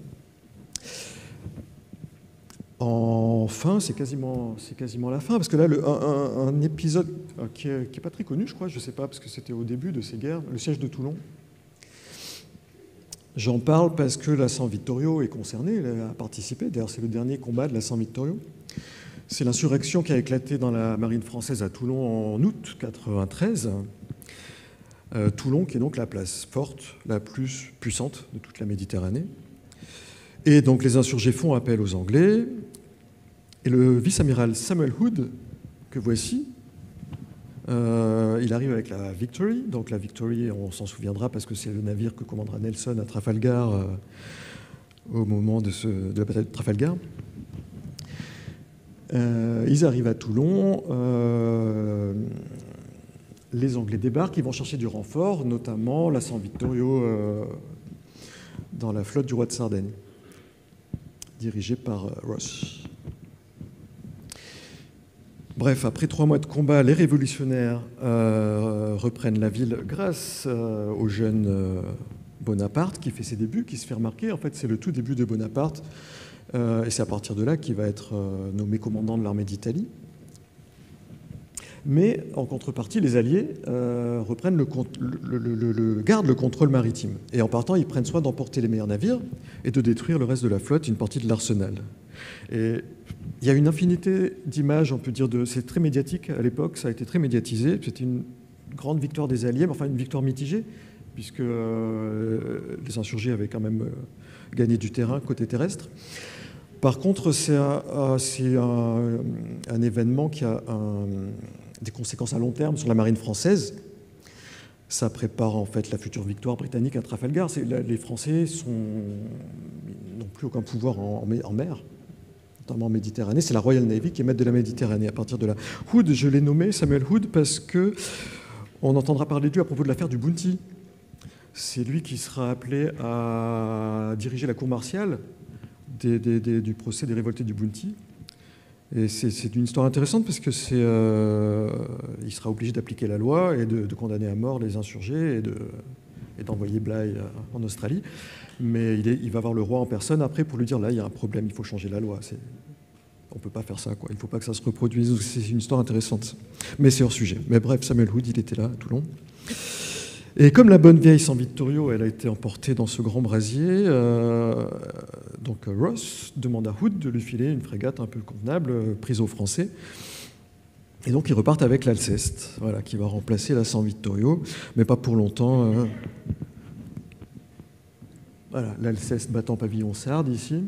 Enfin, c'est quasiment la fin, parce que là, un épisode qui n'est pas très connu, je crois, je ne sais pas, parce que c'était au début de ces guerres, le siège de Toulon. J'en parle parce que la San Vittorio est concernée, elle a participé, d'ailleurs c'est le dernier combat de la San Vittorio. C'est l'insurrection qui a éclaté dans la marine française à Toulon en août 1993. Toulon, qui est donc la place forte, la plus puissante de toute la Méditerranée. Et donc les insurgés font appel aux Anglais, et le vice-amiral Samuel Hood, que voici, il arrive avec la Victory. Donc la Victory, on s'en souviendra parce que c'est le navire que commandera Nelson à Trafalgar au moment de la bataille de Trafalgar. Ils arrivent à Toulon, les Anglais débarquent, ils vont chercher du renfort, notamment la San Vittorio dans la flotte du roi de Sardaigne, dirigée par Ross. Bref, après 3 mois de combat, les révolutionnaires reprennent la ville grâce au jeune Bonaparte qui fait ses débuts, qui se fait remarquer. En fait, c'est le tout début de Bonaparte. Et c'est à partir de là qu'il va être nommé commandant de l'armée d'Italie. Mais en contrepartie, les Alliés gardent le contrôle maritime. Et en partant, ils prennent soin d'emporter les meilleurs navires et de détruire le reste de la flotte, une partie de l'arsenal. Et il y a une infinité d'images, on peut dire, c'est très médiatique à l'époque, ça a été très médiatisé. C'était une grande victoire des Alliés, mais enfin une victoire mitigée, puisque les insurgés avaient quand même gagné du terrain côté terrestre. Par contre, c'est un événement qui a des conséquences à long terme sur la marine française. Ça prépare en fait la future victoire britannique à Trafalgar. Les Français n'ont plus aucun pouvoir en mer, notamment en Méditerranée. C'est la Royal Navy qui est maître de la Méditerranée. À partir de là, Hood, je l'ai nommé Samuel Hood parce que on entendra parler de lui à propos de l'affaire du Bounty. C'est lui qui sera appelé à diriger la cour martiale du procès des révoltés du Bounty. Et c'est une histoire intéressante parce que il sera obligé d'appliquer la loi et de condamner à mort les insurgés et d'envoyer Bligh en Australie. Mais il va voir le roi en personne après pour lui dire là, il y a un problème, il faut changer la loi. On ne peut pas faire ça, quoi. Il ne faut pas que ça se reproduise. C'est une histoire intéressante. Mais c'est hors sujet. Mais bref, Samuel Hood, il était là à Toulon. Et comme la bonne vieille San Vittorio, elle a été emportée dans ce grand brasier, donc Ross demande à Hood de lui filer une frégate un peu convenable, prise aux Français. Et donc ils repartent avec l'Alceste, voilà, qui va remplacer la San Vittorio, mais pas pour longtemps. Voilà, l'Alceste battant pavillon sarde ici.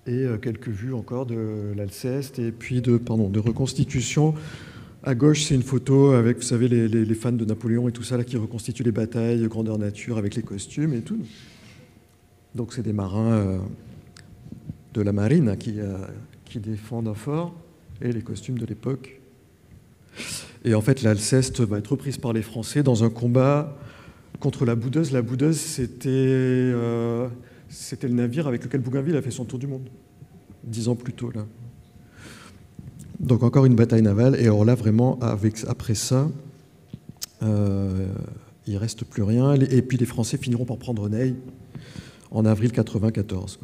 Et quelques vues encore de l'Alceste, et puis de reconstitution. À gauche, c'est une photo avec, vous savez, les fans de Napoléon et tout ça, là, qui reconstituent les batailles, grandeur nature, avec les costumes et tout. Donc, c'est des marins de la marine qui défendent un fort, et les costumes de l'époque. Et en fait, l'Alceste va être reprise par les Français dans un combat contre la Boudeuse. La Boudeuse, c'était le navire avec lequel Bougainville a fait son tour du monde, 10 ans plus tôt, là. Donc encore une bataille navale, et alors là vraiment après ça, il reste plus rien, et puis les Français finiront par prendre Neil en avril 1994.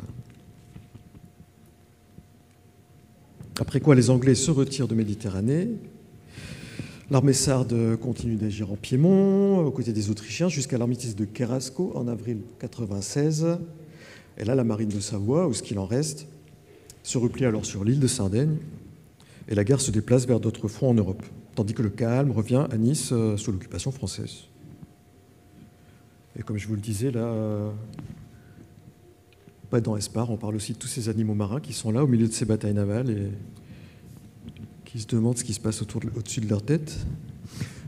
Après quoi les Anglais se retirent de Méditerranée, l'armée sarde continue d'agir en Piémont, aux côtés des Autrichiens, jusqu'à l'armistice de Cherasco en avril 1996, et là la marine de Savoie, ou ce qu'il en reste, se replie alors sur l'île de Sardaigne, et la guerre se déplace vers d'autres fronts en Europe, tandis que le calme revient à Nice sous l'occupation française. Et comme je vous le disais, là, dans Espar, on parle aussi de tous ces animaux marins qui sont là au milieu de ces batailles navales et qui se demandent ce qui se passe au-dessus de leur tête.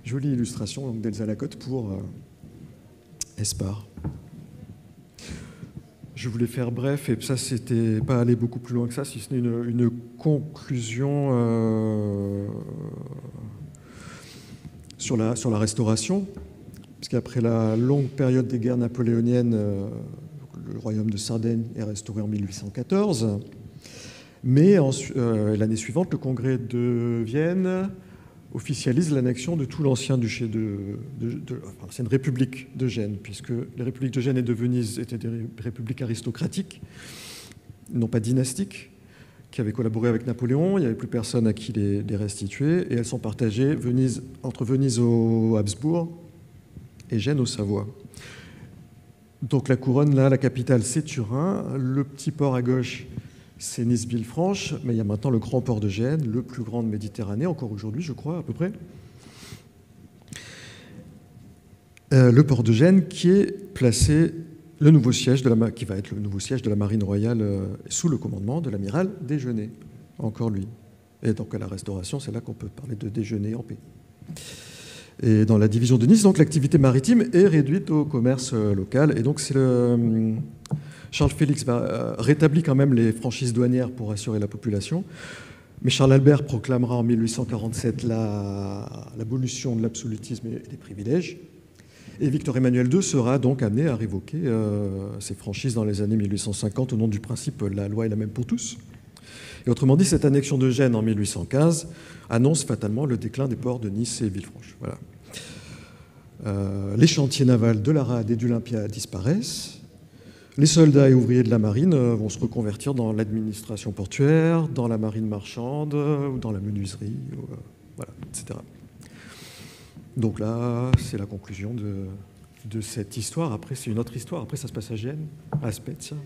Jolie illustration d'Elsa Lacotte pour Espar. Je voulais faire bref, et ça, c'était pas aller beaucoup plus loin que ça, si ce n'est une conclusion sur la Restauration, puisqu'après la longue période des guerres napoléoniennes, le royaume de Sardaigne est restauré en 1814, mais l'année suivante, le congrès de Vienne officialise l'annexion de tout l'ancien duché l'ancienne république de Gênes, puisque les républiques de Gênes et de Venise étaient des républiques aristocratiques, non pas dynastiques, qui avaient collaboré avec Napoléon. Il n'y avait plus personne à qui les restituer, et elles sont partagées entre Venise au Habsbourg et Gênes au Savoie. Donc la couronne, là, la capitale, c'est Turin. Le petit port à gauche, c'est Nice-Villefranche, mais il y a maintenant le grand port de Gênes, le plus grand de Méditerranée, encore aujourd'hui, je crois, à peu près. Le port de Gênes qui est placé, qui va être le nouveau siège de la marine royale sous le commandement de l'amiral Desgenais, encore lui. Et donc à la Restauration, c'est là qu'on peut parler de déjeuner en paix. Et dans la division de Nice, donc l'activité maritime est réduite au commerce local, et donc c'est Charles Félix rétablit quand même les franchises douanières pour assurer la population, mais Charles Albert proclamera en 1847 l'abolition de l'absolutisme et des privilèges, et Victor Emmanuel II sera donc amené à révoquer ces franchises dans les années 1850 au nom du principe « la loi est la même pour tous ». Et autrement dit, cette annexion de Gênes en 1815 annonce fatalement le déclin des ports de Nice et Villefranche. Voilà. Les chantiers navals de la Rade et d'Olympia disparaissent. Les soldats et ouvriers de la marine vont se reconvertir dans l'administration portuaire, dans la marine marchande, ou dans la menuiserie, voilà, etc. Donc là, c'est la conclusion de cette histoire. Après, c'est une autre histoire. Après, ça se passe à Gênes, à Spezia.